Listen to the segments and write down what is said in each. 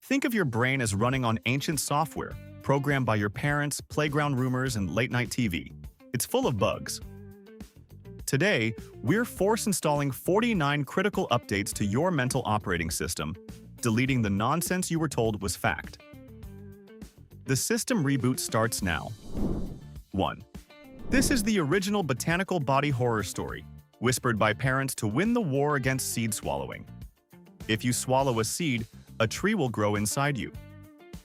Think of your brain as running on ancient software, programmed by your parents, playground rumors, and late-night TV. It's full of bugs. Today, we're force installing 49 critical updates to your mental operating system, deleting the nonsense you were told was fact. The system reboot starts now. 1. This is the original botanical body horror story, whispered by parents to win the war against seed swallowing. If you swallow a seed, a tree will grow inside you.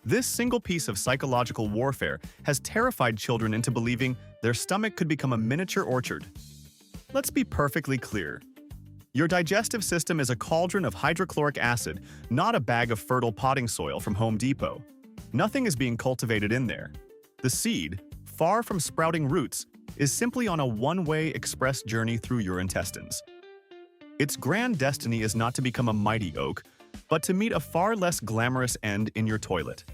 This single piece of psychological warfare has terrified children into believing their stomach could become a miniature orchard. Let's be perfectly clear. Your digestive system is a cauldron of hydrochloric acid, not a bag of fertile potting soil from Home Depot. Nothing is being cultivated in there. The seed, far from sprouting roots, is simply on a one-way express journey through your intestines. Its grand destiny is not to become a mighty oak, but to meet a far less glamorous end in your toilet.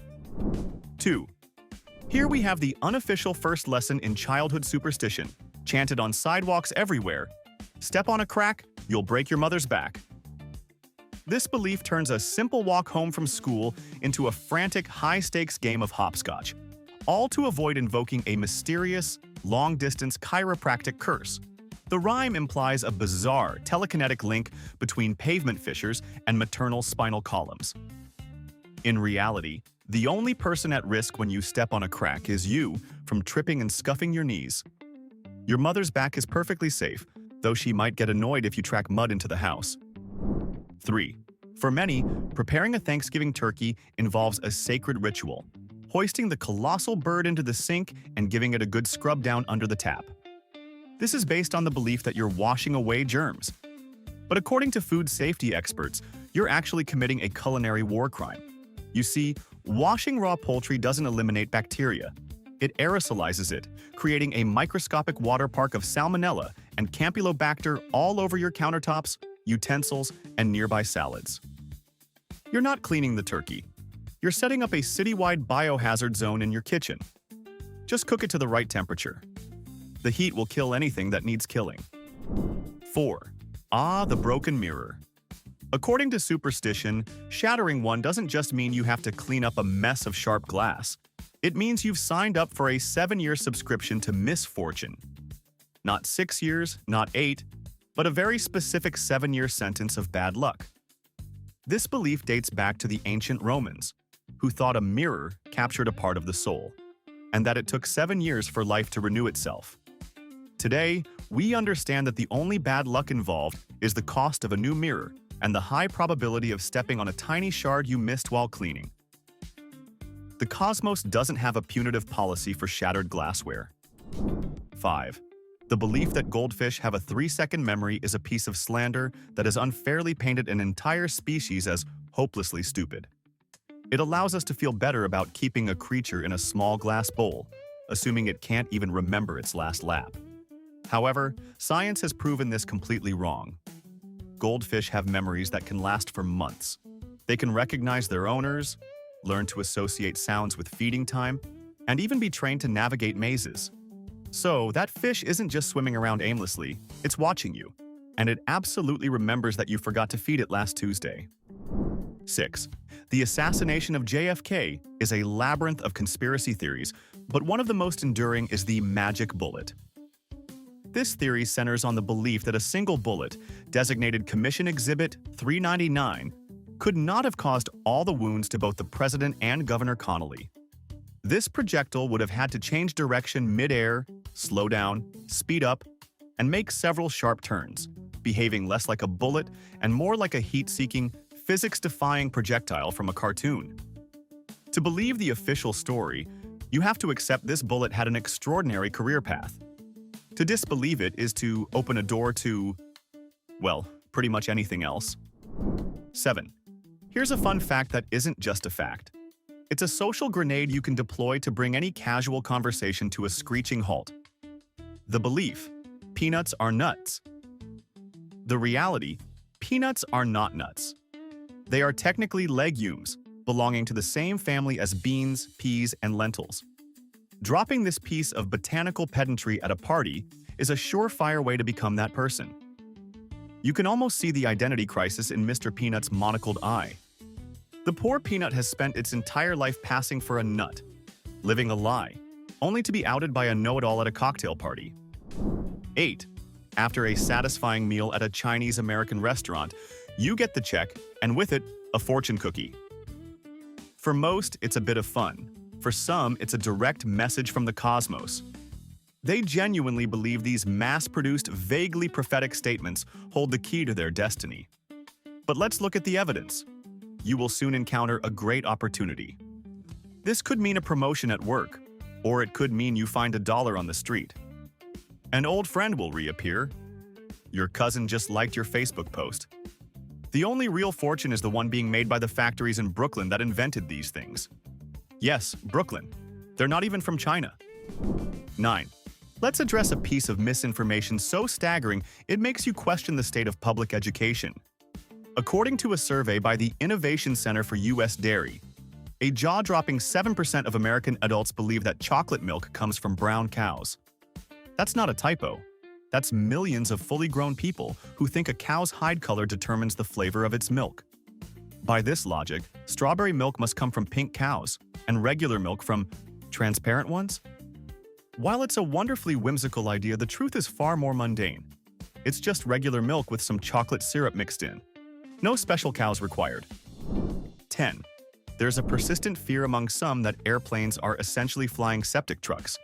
2. Here we have the unofficial first lesson in childhood superstition, chanted on sidewalks everywhere. Step on a crack, you'll break your mother's back. This belief turns a simple walk home from school into a frantic, high-stakes game of hopscotch, all to avoid invoking a mysterious, long-distance chiropractic curse. The rhyme implies a bizarre telekinetic link between pavement fissures and maternal spinal columns. In reality, the only person at risk when you step on a crack is you from tripping and scuffing your knees. Your mother's back is perfectly safe, though she might get annoyed if you track mud into the house. 3. For many, preparing a Thanksgiving turkey involves a sacred ritual, hoisting the colossal bird into the sink and giving it a good scrub down under the tap. This is based on the belief that you're washing away germs. But according to food safety experts, you're actually committing a culinary war crime. You see, washing raw poultry doesn't eliminate bacteria. It aerosolizes it, creating a microscopic water park of salmonella and campylobacter all over your countertops, utensils, and nearby salads. You're not cleaning the turkey. You're setting up a citywide biohazard zone in your kitchen. Just cook it to the right temperature. The heat will kill anything that needs killing. 4. The broken mirror. According to superstition, shattering one doesn't just mean you have to clean up a mess of sharp glass. It means you've signed up for a 7-year subscription to misfortune. Not 6 years, not 8, but a very specific 7-year sentence of bad luck. This belief dates back to the ancient Romans, who thought a mirror captured a part of the soul, and that it took 7 years for life to renew itself. Today, we understand that the only bad luck involved is the cost of a new mirror and the high probability of stepping on a tiny shard you missed while cleaning. The cosmos doesn't have a punitive policy for shattered glassware. 5. The belief that goldfish have a 3-second memory is a piece of slander that has unfairly painted an entire species as hopelessly stupid. It allows us to feel better about keeping a creature in a small glass bowl, assuming it can't even remember its last lap. However, science has proven this completely wrong. Goldfish have memories that can last for months. They can recognize their owners, learn to associate sounds with feeding time, and even be trained to navigate mazes. So, that fish isn't just swimming around aimlessly, it's watching you, and it absolutely remembers that you forgot to feed it last Tuesday. 6. The assassination of JFK is a labyrinth of conspiracy theories, but one of the most enduring is the magic bullet. This theory centers on the belief that a single bullet, designated Commission Exhibit 399, could not have caused all the wounds to both the president and Governor Connolly. This projectile would have had to change direction mid-air, slow down, speed up, and make several sharp turns, behaving less like a bullet and more like a heat-seeking, physics-defying projectile from a cartoon. To believe the official story, you have to accept this bullet had an extraordinary career path. To disbelieve it is to open a door to, well, pretty much anything else. 7. Here's a fun fact that isn't just a fact. It's a social grenade you can deploy to bring any casual conversation to a screeching halt. The belief: peanuts are nuts. The reality: peanuts are not nuts. They are technically legumes, belonging to the same family as beans, peas, and lentils. Dropping this piece of botanical pedantry at a party is a surefire way to become that person. You can almost see the identity crisis in Mr. Peanut's monocled eye. The poor peanut has spent its entire life passing for a nut, living a lie, only to be outed by a know-it-all at a cocktail party. 8. After a satisfying meal at a Chinese-American restaurant, you get the check, and with it, a fortune cookie. For most, it's a bit of fun. For some, it's a direct message from the cosmos. They genuinely believe these mass-produced, vaguely prophetic statements hold the key to their destiny. But let's look at the evidence. You will soon encounter a great opportunity. This could mean a promotion at work, or it could mean you find $1 on the street. An old friend will reappear. Your cousin just liked your Facebook post. The only real fortune is the one being made by the factories in Brooklyn that invented these things. Yes, Brooklyn. They're not even from China. 9. Let's address a piece of misinformation so staggering it makes you question the state of public education. According to a survey by the Innovation Center for U.S. Dairy, a jaw-dropping 7% of American adults believe that chocolate milk comes from brown cows. That's not a typo. That's millions of fully grown people who think a cow's hide color determines the flavor of its milk. By this logic, strawberry milk must come from pink cows, and regular milk from transparent ones? While it's a wonderfully whimsical idea, the truth is far more mundane. It's just regular milk with some chocolate syrup mixed in. No special cows required. 10. There's a persistent fear among some that airplanes are essentially flying septic trucks,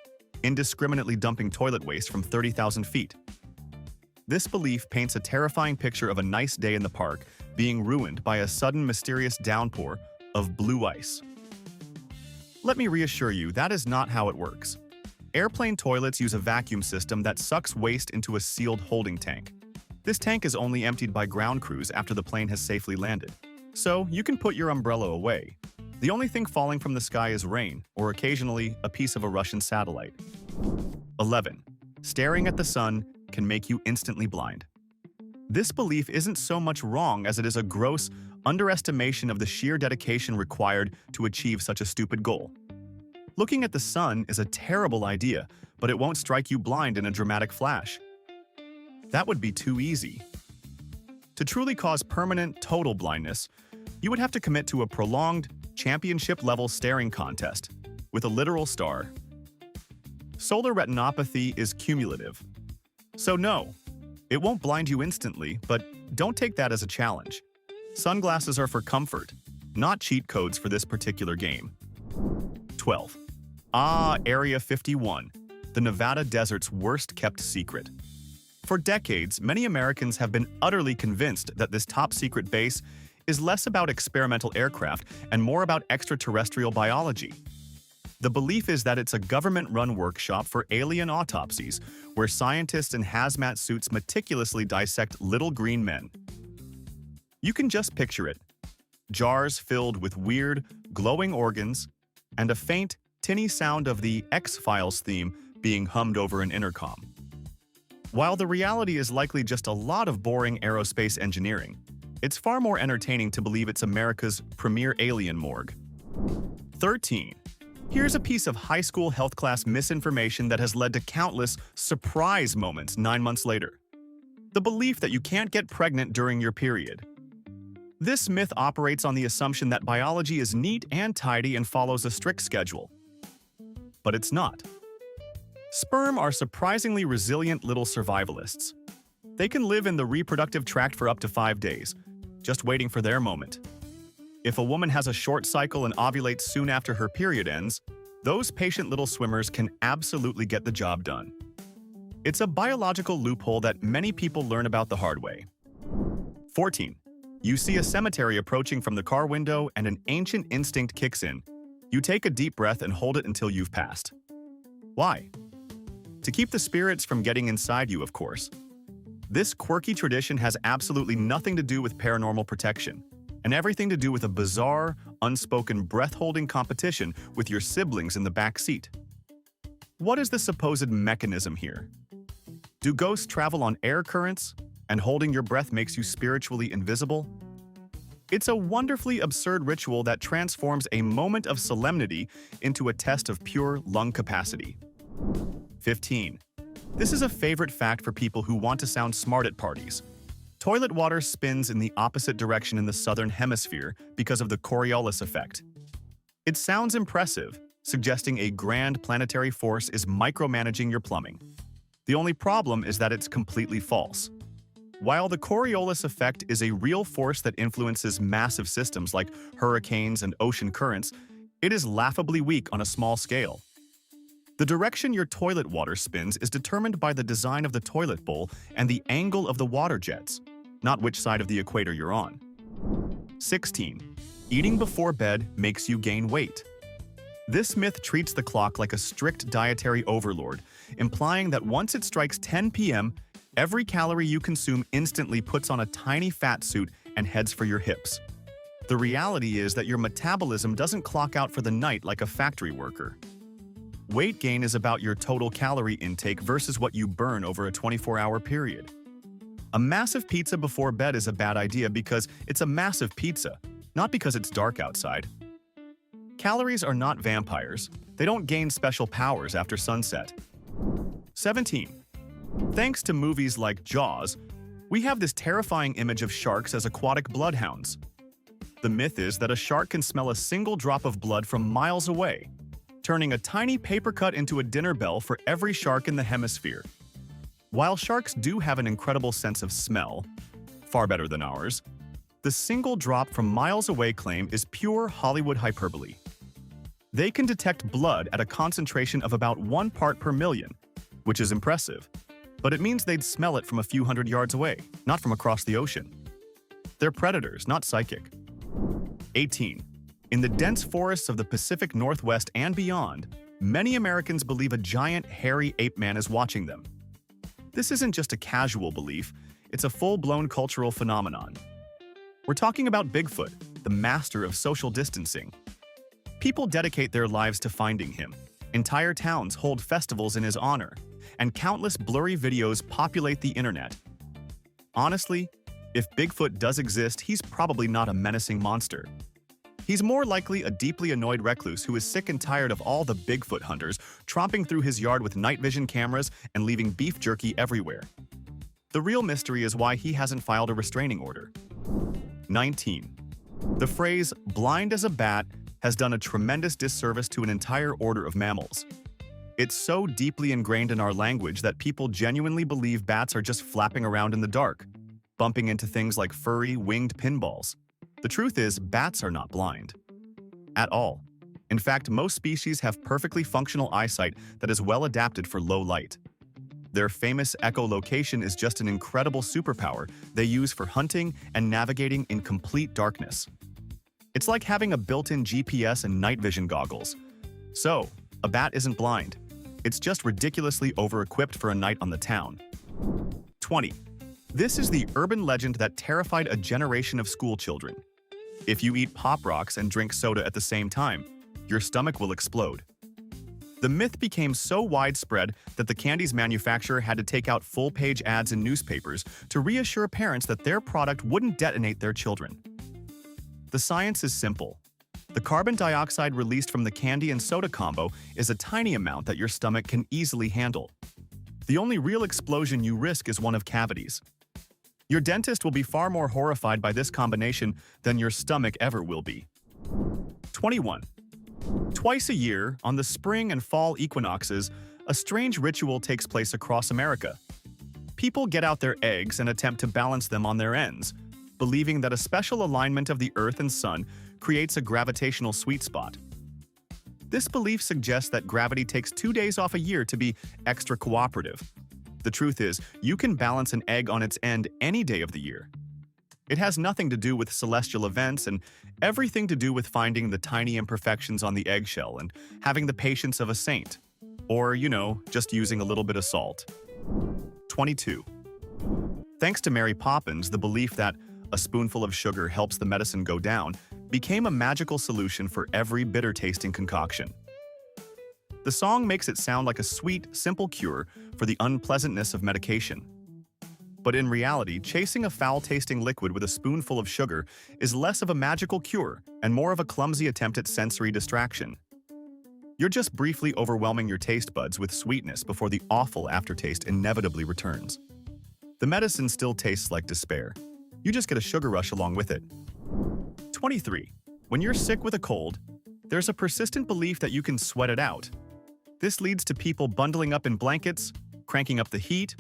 indiscriminately dumping toilet waste from 30,000 feet. This belief paints a terrifying picture of a nice day in the park being ruined by a sudden mysterious downpour of blue ice. Let me reassure you, that is not how it works. Airplane toilets use a vacuum system that sucks waste into a sealed holding tank. This tank is only emptied by ground crews after the plane has safely landed. So, you can put your umbrella away. The only thing falling from the sky is rain, or occasionally a piece of a Russian satellite. 11. Staring at the sun can make you instantly blind. This belief isn't so much wrong as it is a gross underestimation of the sheer dedication required to achieve such a stupid goal. Looking at the sun is a terrible idea, but it won't strike you blind in a dramatic flash. That would be too easy. To truly cause permanent, total blindness, you would have to commit to a prolonged, championship-level staring contest, with a literal star. Solar retinopathy is cumulative. So no, it won't blind you instantly, but don't take that as a challenge. Sunglasses are for comfort, not cheat codes for this particular game. 12. Area 51, the Nevada desert's worst-kept secret. For decades, many Americans have been utterly convinced that this top-secret base is less about experimental aircraft and more about extraterrestrial biology. The belief is that it's a government-run workshop for alien autopsies, where scientists in hazmat suits meticulously dissect little green men. You can just picture it. Jars filled with weird, glowing organs, and a faint, tinny sound of the X-Files theme being hummed over an intercom. While the reality is likely just a lot of boring aerospace engineering, it's far more entertaining to believe it's America's premier alien morgue. 13. Here's a piece of high school health class misinformation that has led to countless surprise moments 9 months later. The belief that you can't get pregnant during your period. This myth operates on the assumption that biology is neat and tidy and follows a strict schedule. But it's not. Sperm are surprisingly resilient little survivalists. They can live in the reproductive tract for up to 5 days, just waiting for their moment. If a woman has a short cycle and ovulates soon after her period ends, those patient little swimmers can absolutely get the job done. It's a biological loophole that many people learn about the hard way. 14. You see a cemetery approaching from the car window and an ancient instinct kicks in. You take a deep breath and hold it until you've passed. Why? To keep the spirits from getting inside you, of course. This quirky tradition has absolutely nothing to do with paranormal protection, and everything to do with a bizarre, unspoken breath-holding competition with your siblings in the back seat. What is the supposed mechanism here? Do ghosts travel on air currents, and holding your breath makes you spiritually invisible? It's a wonderfully absurd ritual that transforms a moment of solemnity into a test of pure lung capacity. 15. This is a favorite fact for people who want to sound smart at parties. Toilet water spins in the opposite direction in the southern hemisphere because of the Coriolis effect. It sounds impressive, suggesting a grand planetary force is micromanaging your plumbing. The only problem is that it's completely false. While the Coriolis effect is a real force that influences massive systems like hurricanes and ocean currents, it is laughably weak on a small scale. The direction your toilet water spins is determined by the design of the toilet bowl and the angle of the water jets, not which side of the equator you're on. 16. Eating before bed makes you gain weight. This myth treats the clock like a strict dietary overlord, implying that once it strikes 10 p.m., every calorie you consume instantly puts on a tiny fat suit and heads for your hips. The reality is that your metabolism doesn't clock out for the night like a factory worker. Weight gain is about your total calorie intake versus what you burn over a 24-hour period. A massive pizza before bed is a bad idea because it's a massive pizza, not because it's dark outside. Calories are not vampires. They don't gain special powers after sunset. 17. Thanks to movies like Jaws, we have this terrifying image of sharks as aquatic bloodhounds. The myth is that a shark can smell a single drop of blood from miles away, turning a tiny paper cut into a dinner bell for every shark in the hemisphere. While sharks do have an incredible sense of smell, far better than ours, the single drop from miles away claim is pure Hollywood hyperbole. They can detect blood at a concentration of about 1 part per million, which is impressive, but it means they'd smell it from a few hundred yards away, not from across the ocean. They're predators, not psychic. 18. In the dense forests of the Pacific Northwest and beyond, many Americans believe a giant, hairy ape man is watching them. This isn't just a casual belief, it's a full-blown cultural phenomenon. We're talking about Bigfoot, the master of social distancing. People dedicate their lives to finding him. Entire towns hold festivals in his honor, and countless blurry videos populate the internet. Honestly, if Bigfoot does exist, he's probably not a menacing monster. He's more likely a deeply annoyed recluse who is sick and tired of all the Bigfoot hunters tromping through his yard with night vision cameras and leaving beef jerky everywhere. The real mystery is why he hasn't filed a restraining order. 19. The phrase, blind as a bat, has done a tremendous disservice to an entire order of mammals. It's so deeply ingrained in our language that people genuinely believe bats are just flapping around in the dark, bumping into things like furry, winged pinballs. The truth is, bats are not blind. At all. In fact, most species have perfectly functional eyesight that is well adapted for low light. Their famous echolocation is just an incredible superpower they use for hunting and navigating in complete darkness. It's like having a built-in GPS and night vision goggles. So, a bat isn't blind. It's just ridiculously over-equipped for a night on the town. 20. This is the urban legend that terrified a generation of schoolchildren. If you eat Pop Rocks and drink soda at the same time, your stomach will explode. The myth became so widespread that the candy's manufacturer had to take out full-page ads in newspapers to reassure parents that their product wouldn't detonate their children. The science is simple. The carbon dioxide released from the candy and soda combo is a tiny amount that your stomach can easily handle. The only real explosion you risk is one of cavities. Your dentist will be far more horrified by this combination than your stomach ever will be. 21. Twice a year, on the spring and fall equinoxes, a strange ritual takes place across America. People get out their eggs and attempt to balance them on their ends, believing that a special alignment of the Earth and Sun creates a gravitational sweet spot. This belief suggests that gravity takes 2 days off a year to be extra cooperative. The truth is, you can balance an egg on its end any day of the year. It has nothing to do with celestial events and everything to do with finding the tiny imperfections on the eggshell and having the patience of a saint. Or, just using a little bit of salt. 22. Thanks to Mary Poppins, the belief that a spoonful of sugar helps the medicine go down became a magical solution for every bitter-tasting concoction. The song makes it sound like a sweet, simple cure for the unpleasantness of medication. But in reality, chasing a foul-tasting liquid with a spoonful of sugar is less of a magical cure and more of a clumsy attempt at sensory distraction. You're just briefly overwhelming your taste buds with sweetness before the awful aftertaste inevitably returns. The medicine still tastes like despair. You just get a sugar rush along with it. 23. When you're sick with a cold, there's a persistent belief that you can sweat it out. This leads to people bundling up in blankets, cranking up the heat,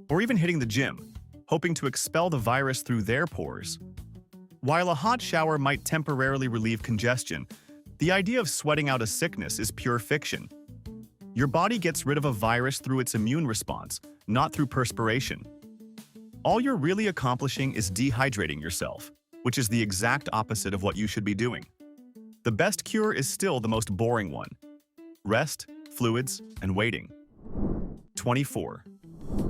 or even hitting the gym, hoping to expel the virus through their pores. While a hot shower might temporarily relieve congestion, the idea of sweating out a sickness is pure fiction. Your body gets rid of a virus through its immune response, not through perspiration. All you're really accomplishing is dehydrating yourself, which is the exact opposite of what you should be doing. The best cure is still the most boring one: rest, fluids, and waiting. 24.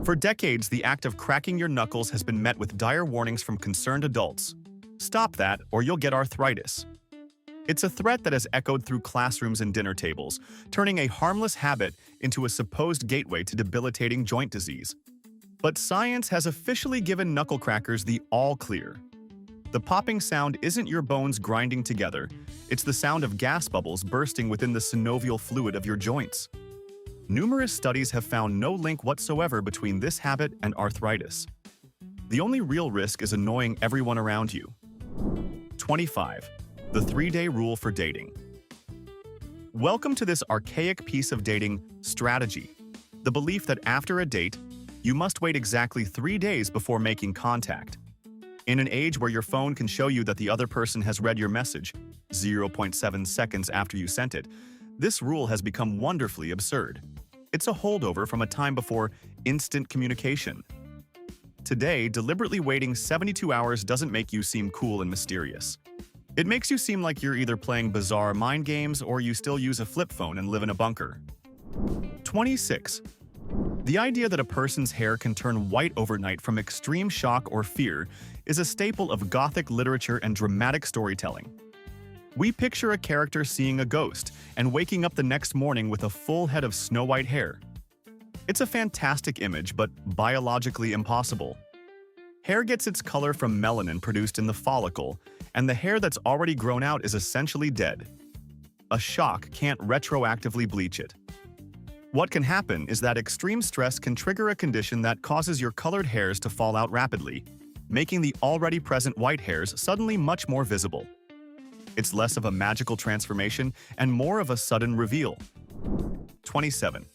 For decades, the act of cracking your knuckles has been met with dire warnings from concerned adults. Stop that, or you'll get arthritis. It's a threat that has echoed through classrooms and dinner tables, turning a harmless habit into a supposed gateway to debilitating joint disease. But science has officially given knuckle crackers the all-clear. The popping sound isn't your bones grinding together, it's the sound of gas bubbles bursting within the synovial fluid of your joints. Numerous studies have found no link whatsoever between this habit and arthritis. The only real risk is annoying everyone around you. 25. The 3-day rule for dating. Welcome to this archaic piece of dating strategy: the belief that after a date, you must wait exactly 3 days before making contact. In an age where your phone can show you that the other person has read your message 0.7 seconds after you sent it, this rule has become wonderfully absurd. It's a holdover from a time before instant communication. Today, deliberately waiting 72 hours doesn't make you seem cool and mysterious. It makes you seem like you're either playing bizarre mind games or you still use a flip phone and live in a bunker. 26. The idea that a person's hair can turn white overnight from extreme shock or fear is a staple of Gothic literature and dramatic storytelling. We picture a character seeing a ghost and waking up the next morning with a full head of snow-white hair. It's a fantastic image, but biologically impossible. Hair gets its color from melanin produced in the follicle, and the hair that's already grown out is essentially dead. A shock can't retroactively bleach it. What can happen is that extreme stress can trigger a condition that causes your colored hairs to fall out rapidly, making the already present white hairs suddenly much more visible. It's less of a magical transformation and more of a sudden reveal. 27.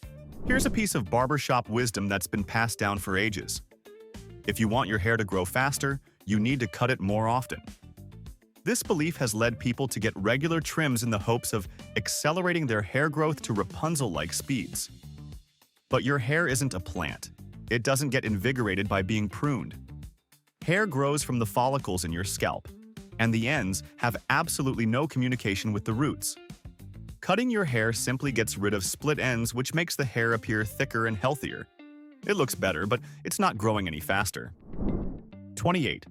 Here's a piece of barbershop wisdom that's been passed down for ages. If you want your hair to grow faster, you need to cut it more often. This belief has led people to get regular trims in the hopes of accelerating their hair growth to Rapunzel-like speeds. But your hair isn't a plant. It doesn't get invigorated by being pruned. Hair grows from the follicles in your scalp, and the ends have absolutely no communication with the roots. Cutting your hair simply gets rid of split ends, which makes the hair appear thicker and healthier. It looks better, but it's not growing any faster. 28.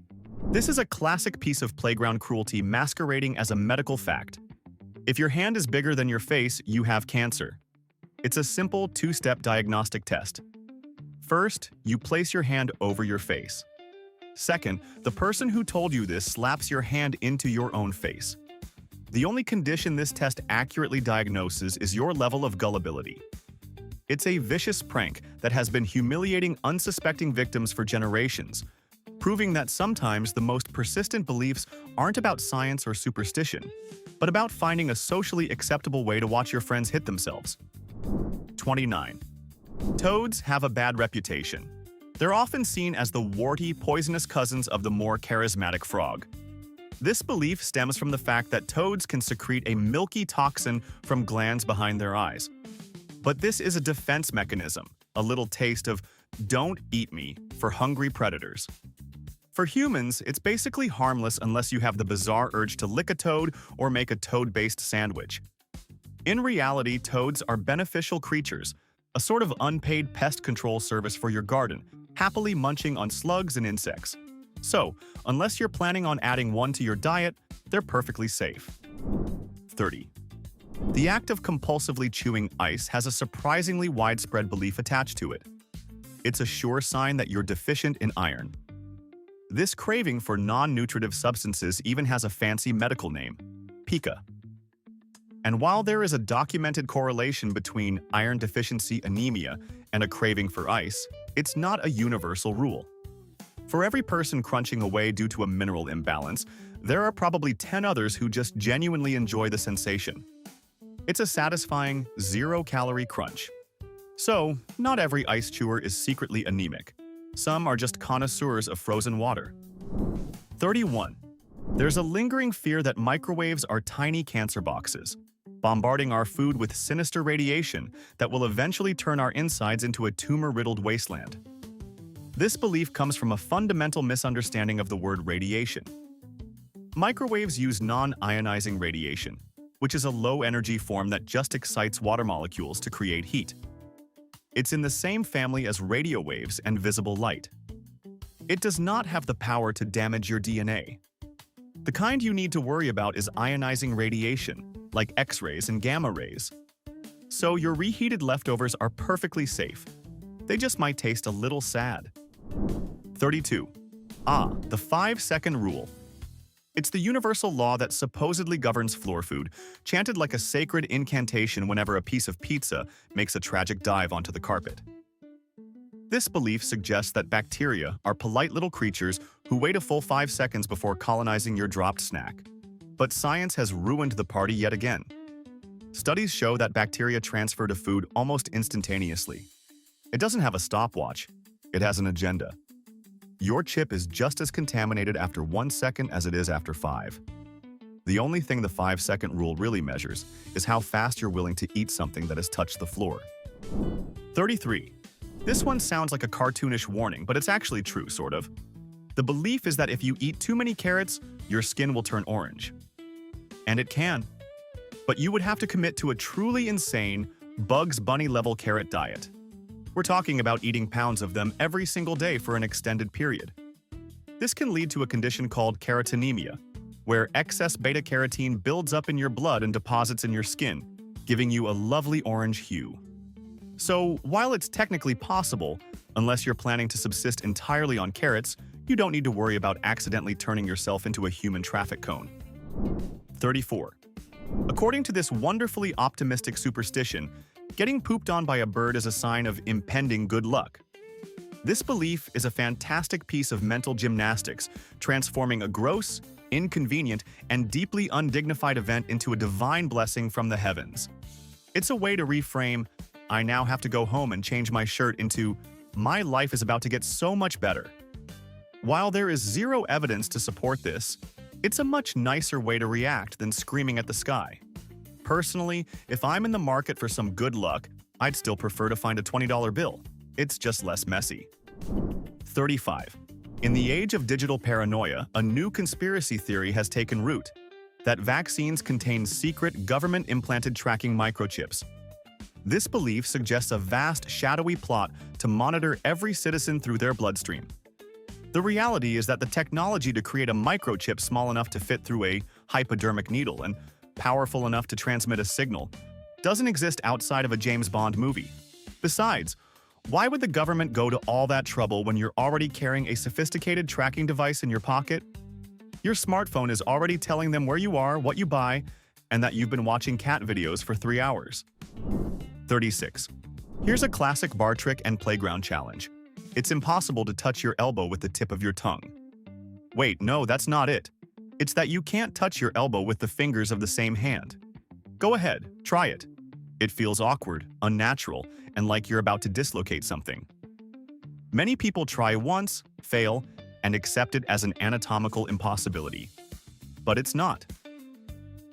This is a classic piece of playground cruelty masquerading as a medical fact. If your hand is bigger than your face, you have cancer. It's a simple 2-step diagnostic test. First, you place your hand over your face. Second, the person who told you this slaps your hand into your own face. The only condition this test accurately diagnoses is your level of gullibility. It's a vicious prank that has been humiliating unsuspecting victims for generations, proving that sometimes the most persistent beliefs aren't about science or superstition, but about finding a socially acceptable way to watch your friends hit themselves. 29. Toads have a bad reputation. They're often seen as the warty, poisonous cousins of the more charismatic frog. This belief stems from the fact that toads can secrete a milky toxin from glands behind their eyes. But this is a defense mechanism, a little taste of "don't eat me" for hungry predators. For humans, it's basically harmless unless you have the bizarre urge to lick a toad or make a toad-based sandwich. In reality, toads are beneficial creatures, a sort of unpaid pest control service for your garden, happily munching on slugs and insects. So, unless you're planning on adding one to your diet, they're perfectly safe. 30. The act of compulsively chewing ice has a surprisingly widespread belief attached to it. It's a sure sign that you're deficient in iron. This craving for non-nutritive substances even has a fancy medical name: pica. And while there is a documented correlation between iron deficiency anemia and a craving for ice, it's not a universal rule. For every person crunching away due to a mineral imbalance, there are probably 10 others who just genuinely enjoy the sensation. It's a satisfying, zero-calorie crunch. So, not every ice chewer is secretly anemic. Some are just connoisseurs of frozen water. 31. There's a lingering fear that microwaves are tiny cancer boxes, bombarding our food with sinister radiation that will eventually turn our insides into a tumor-riddled wasteland. This belief comes from a fundamental misunderstanding of the word radiation. Microwaves use non-ionizing radiation, which is a low-energy form that just excites water molecules to create heat. It's in the same family as radio waves and visible light. It does not have the power to damage your DNA. The kind you need to worry about is ionizing radiation, like X-rays and gamma rays. So your reheated leftovers are perfectly safe. They just might taste a little sad. 32. The 5-second rule. It's the universal law that supposedly governs floor food, chanted like a sacred incantation whenever a piece of pizza makes a tragic dive onto the carpet. This belief suggests that bacteria are polite little creatures who wait a full 5 seconds before colonizing your dropped snack. But science has ruined the party yet again. Studies show that bacteria transfer to food almost instantaneously. It doesn't have a stopwatch. It has an agenda. Your chip is just as contaminated after 1 second as it is after 5. The only thing the 5-second rule really measures is how fast you're willing to eat something that has touched the floor. 33. This one sounds like a cartoonish warning, but it's actually true, sort of. The belief is that if you eat too many carrots, your skin will turn orange. And it can. But you would have to commit to a truly insane, Bugs Bunny-level carrot diet. We're talking about eating pounds of them every single day for an extended period. This can lead to a condition called carotenemia, where excess beta-carotene builds up in your blood and deposits in your skin, giving you a lovely orange hue. So, while it's technically possible, unless you're planning to subsist entirely on carrots, you don't need to worry about accidentally turning yourself into a human traffic cone. 34. According to this wonderfully optimistic superstition, getting pooped on by a bird is a sign of impending good luck. This belief is a fantastic piece of mental gymnastics, transforming a gross, inconvenient, and deeply undignified event into a divine blessing from the heavens. It's a way to reframe, "I now have to go home and change my shirt," into, "My life is about to get so much better." While there is zero evidence to support this, it's a much nicer way to react than screaming at the sky. Personally, if I'm in the market for some good luck, I'd still prefer to find a $20 bill. It's just less messy. 35. In the age of digital paranoia, a new conspiracy theory has taken root: that vaccines contain secret government-implanted tracking microchips. This belief suggests a vast, shadowy plot to monitor every citizen through their bloodstream. The reality is that the technology to create a microchip small enough to fit through a hypodermic needle and powerful enough to transmit a signal doesn't exist outside of a James Bond movie. Besides, why would the government go to all that trouble when you're already carrying a sophisticated tracking device in your pocket? Your smartphone is already telling them where you are, what you buy, and that you've been watching cat videos for 3 hours. 36. Here's a classic bar trick and playground challenge. It's impossible to touch your elbow with the tip of your tongue. Wait, no, that's not it. It's that you can't touch your elbow with the fingers of the same hand. Go ahead, try it. It feels awkward, unnatural, and like you're about to dislocate something. Many people try once, fail, and accept it as an anatomical impossibility. But it's not.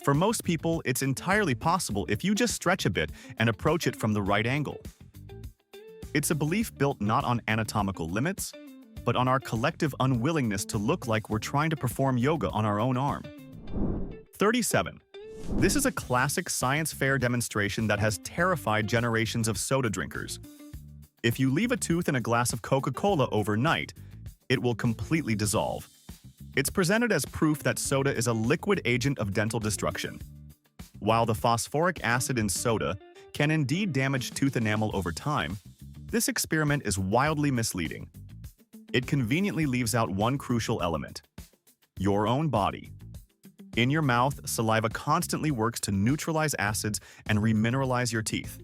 For most people, it's entirely possible if you just stretch a bit and approach it from the right angle. It's a belief built not on anatomical limits, but on our collective unwillingness to look like we're trying to perform yoga on our own arm. 37. This is a classic science fair demonstration that has terrified generations of soda drinkers. If you leave a tooth in a glass of Coca-Cola overnight, it will completely dissolve. It's presented as proof that soda is a liquid agent of dental destruction. While the phosphoric acid in soda can indeed damage tooth enamel over time, this experiment is wildly misleading. It conveniently leaves out one crucial element: your own body. In your mouth, saliva constantly works to neutralize acids and remineralize your teeth.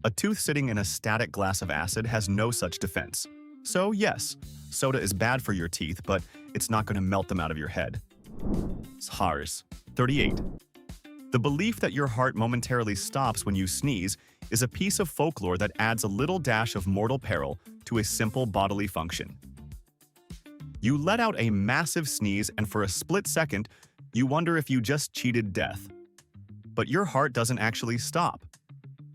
A tooth sitting in a static glass of acid has no such defense. So yes, soda is bad for your teeth, but it's not going to melt them out of your head. Sars. 38. The belief that your heart momentarily stops when you sneeze is a piece of folklore that adds a little dash of mortal peril to a simple bodily function. You let out a massive sneeze, and for a split second, you wonder if you just cheated death. But your heart doesn't actually stop.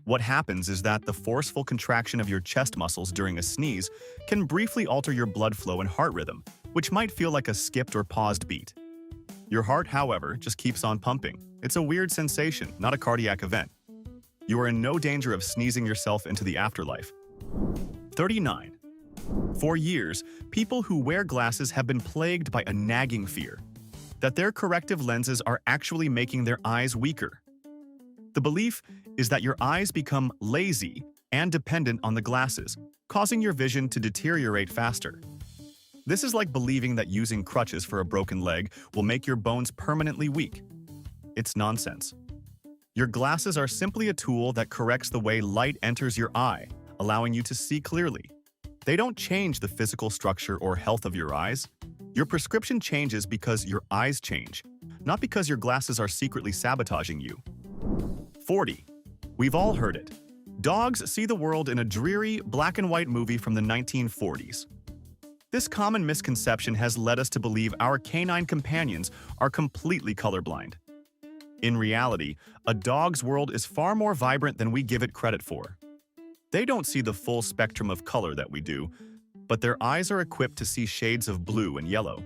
What happens is that the forceful contraction of your chest muscles during a sneeze can briefly alter your blood flow and heart rhythm, which might feel like a skipped or paused beat. Your heart, however, just keeps on pumping. It's a weird sensation, not a cardiac event. You are in no danger of sneezing yourself into the afterlife. 39. For years, people who wear glasses have been plagued by a nagging fear that their corrective lenses are actually making their eyes weaker. The belief is that your eyes become lazy and dependent on the glasses, causing your vision to deteriorate faster. This is like believing that using crutches for a broken leg will make your bones permanently weak. It's nonsense. Your glasses are simply a tool that corrects the way light enters your eye, allowing you to see clearly. They don't change the physical structure or health of your eyes. Your prescription changes because your eyes change, not because your glasses are secretly sabotaging you. 40. We've all heard it. Dogs see the world in a dreary, black-and-white movie from the 1940s. This common misconception has led us to believe our canine companions are completely colorblind. In reality, a dog's world is far more vibrant than we give it credit for. They don't see the full spectrum of color that we do, but their eyes are equipped to see shades of blue and yellow.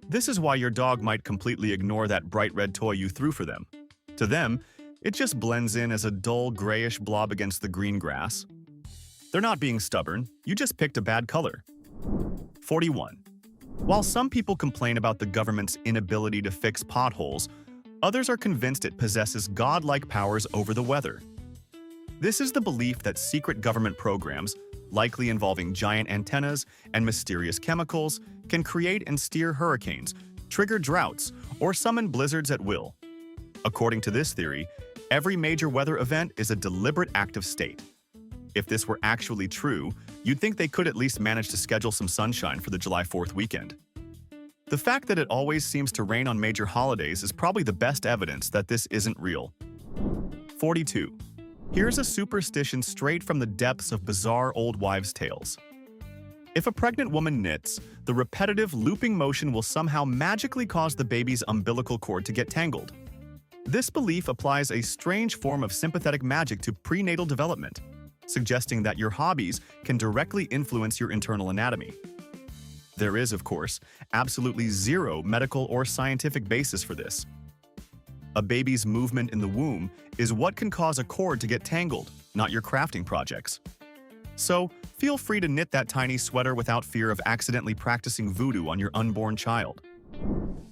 This is why your dog might completely ignore that bright red toy you threw for them. To them, it just blends in as a dull grayish blob against the green grass. They're not being stubborn, you just picked a bad color. 41. While some people complain about the government's inability to fix potholes, others are convinced it possesses godlike powers over the weather. This is the belief that secret government programs, likely involving giant antennas and mysterious chemicals, can create and steer hurricanes, trigger droughts, or summon blizzards at will. According to this theory, every major weather event is a deliberate act of state. If this were actually true, you'd think they could at least manage to schedule some sunshine for the July 4th weekend. The fact that it always seems to rain on major holidays is probably the best evidence that this isn't real. 42. Here's a superstition straight from the depths of bizarre old wives' tales. If a pregnant woman knits, the repetitive looping motion will somehow magically cause the baby's umbilical cord to get tangled. This belief applies a strange form of sympathetic magic to prenatal development, suggesting that your hobbies can directly influence your internal anatomy. There is, of course, absolutely zero medical or scientific basis for this. A baby's movement in the womb is what can cause a cord to get tangled, not your crafting projects. So, feel free to knit that tiny sweater without fear of accidentally practicing voodoo on your unborn child.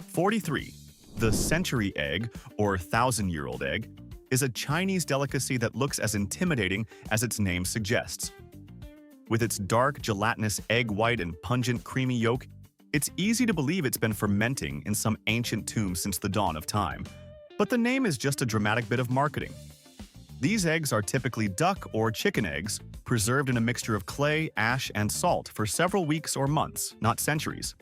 43. The century egg, or 1,000-year-old egg, is a Chinese delicacy that looks as intimidating as its name suggests. With its dark, gelatinous egg white and pungent, creamy yolk, it's easy to believe it's been fermenting in some ancient tomb since the dawn of time. But the name is just a dramatic bit of marketing. These eggs are typically duck or chicken eggs, preserved in a mixture of clay, ash, and salt for several weeks or months, not centuries.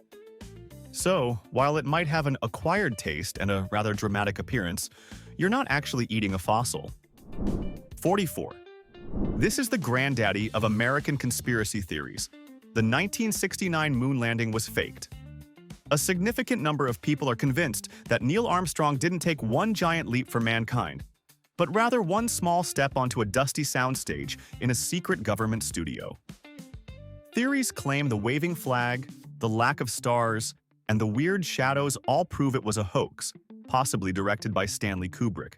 So, while it might have an acquired taste and a rather dramatic appearance, you're not actually eating a fossil. 44. This is the granddaddy of American conspiracy theories. The 1969 moon landing was faked. A significant number of people are convinced that Neil Armstrong didn't take one giant leap for mankind, but rather one small step onto a dusty soundstage in a secret government studio. Theories claim the waving flag, the lack of stars, and the weird shadows all prove it was a hoax, possibly directed by Stanley Kubrick.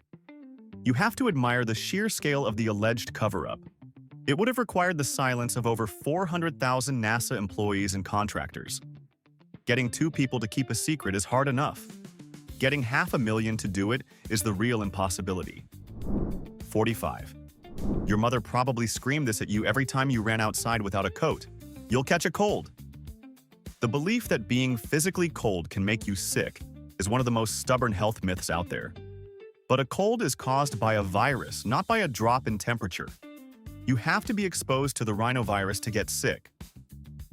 You have to admire the sheer scale of the alleged cover-up. It would have required the silence of over 400,000 NASA employees and contractors. Getting two people to keep a secret is hard enough. Getting 500,000 to do it is the real impossibility. 45. Your mother probably screamed this at you every time you ran outside without a coat. You'll catch a cold. The belief that being physically cold can make you sick is one of the most stubborn health myths out there. But a cold is caused by a virus, not by a drop in temperature. You have to be exposed to the rhinovirus to get sick.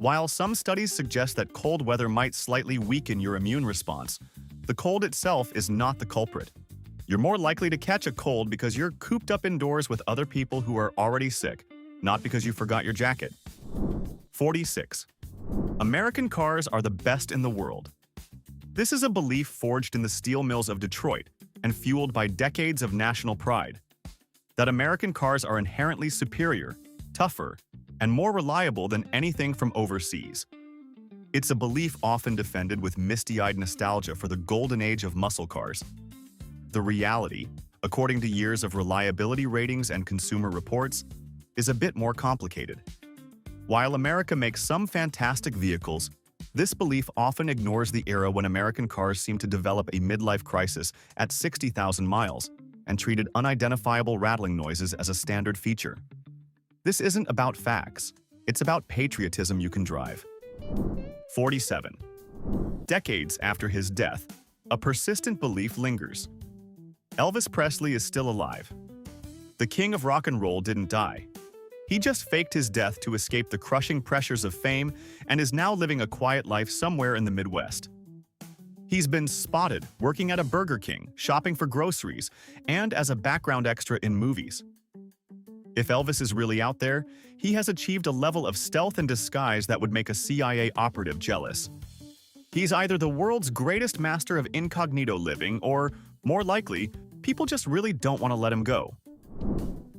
While some studies suggest that cold weather might slightly weaken your immune response, the cold itself is not the culprit. You're more likely to catch a cold because you're cooped up indoors with other people who are already sick, not because you forgot your jacket. 46. American cars are the best in the world. This is a belief forged in the steel mills of Detroit and fueled by decades of national pride. That American cars are inherently superior, tougher, and more reliable than anything from overseas. It's a belief often defended with misty-eyed nostalgia for the golden age of muscle cars. The reality, according to years of reliability ratings and consumer reports, is a bit more complicated. While America makes some fantastic vehicles, this belief often ignores the era when American cars seemed to develop a midlife crisis at 60,000 miles and treated unidentifiable rattling noises as a standard feature. This isn't about facts, it's about patriotism you can drive. 47. Decades after his death, a persistent belief lingers. Elvis Presley is still alive. The king of rock and roll didn't die. He just faked his death to escape the crushing pressures of fame and is now living a quiet life somewhere in the Midwest. He's been spotted working at a Burger King, shopping for groceries, and as a background extra in movies. If Elvis is really out there, he has achieved a level of stealth and disguise that would make a CIA operative jealous. He's either the world's greatest master of incognito living, or, more likely, people just really don't want to let him go.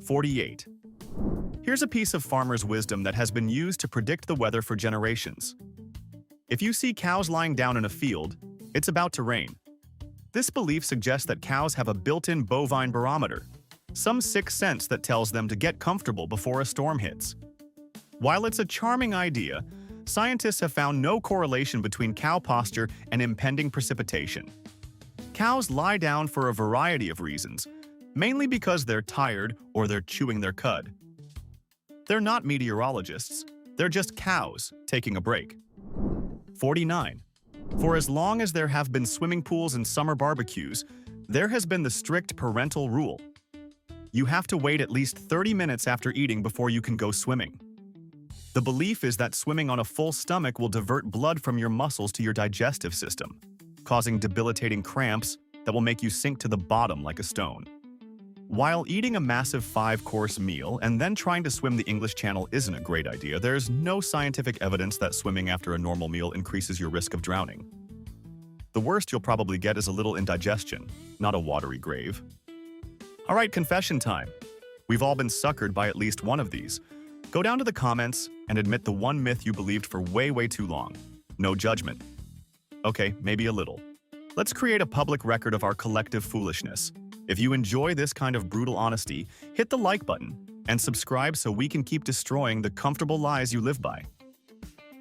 48. Here's a piece of farmer's wisdom that has been used to predict the weather for generations. If you see cows lying down in a field, it's about to rain. This belief suggests that cows have a built-in bovine barometer, some sixth sense that tells them to get comfortable before a storm hits. While it's a charming idea, scientists have found no correlation between cow posture and impending precipitation. Cows lie down for a variety of reasons, mainly because they're tired or they're chewing their cud. They're not meteorologists, they're just cows taking a break. 49. For as long as there have been swimming pools and summer barbecues, there has been the strict parental rule. You have to wait at least 30 minutes after eating before you can go swimming. The belief is that swimming on a full stomach will divert blood from your muscles to your digestive system, causing debilitating cramps that will make you sink to the bottom like a stone. While eating a massive 5-course meal and then trying to swim the English Channel isn't a great idea, there's no scientific evidence that swimming after a normal meal increases your risk of drowning. The worst you'll probably get is a little indigestion, not a watery grave. All right, confession time. We've all been suckered by at least one of these. Go down to the comments and admit the one myth you believed for way too long. No judgment. Okay, maybe a little. Let's create a public record of our collective foolishness. If you enjoy this kind of brutal honesty, hit the like button and subscribe so we can keep destroying the comfortable lies you live by.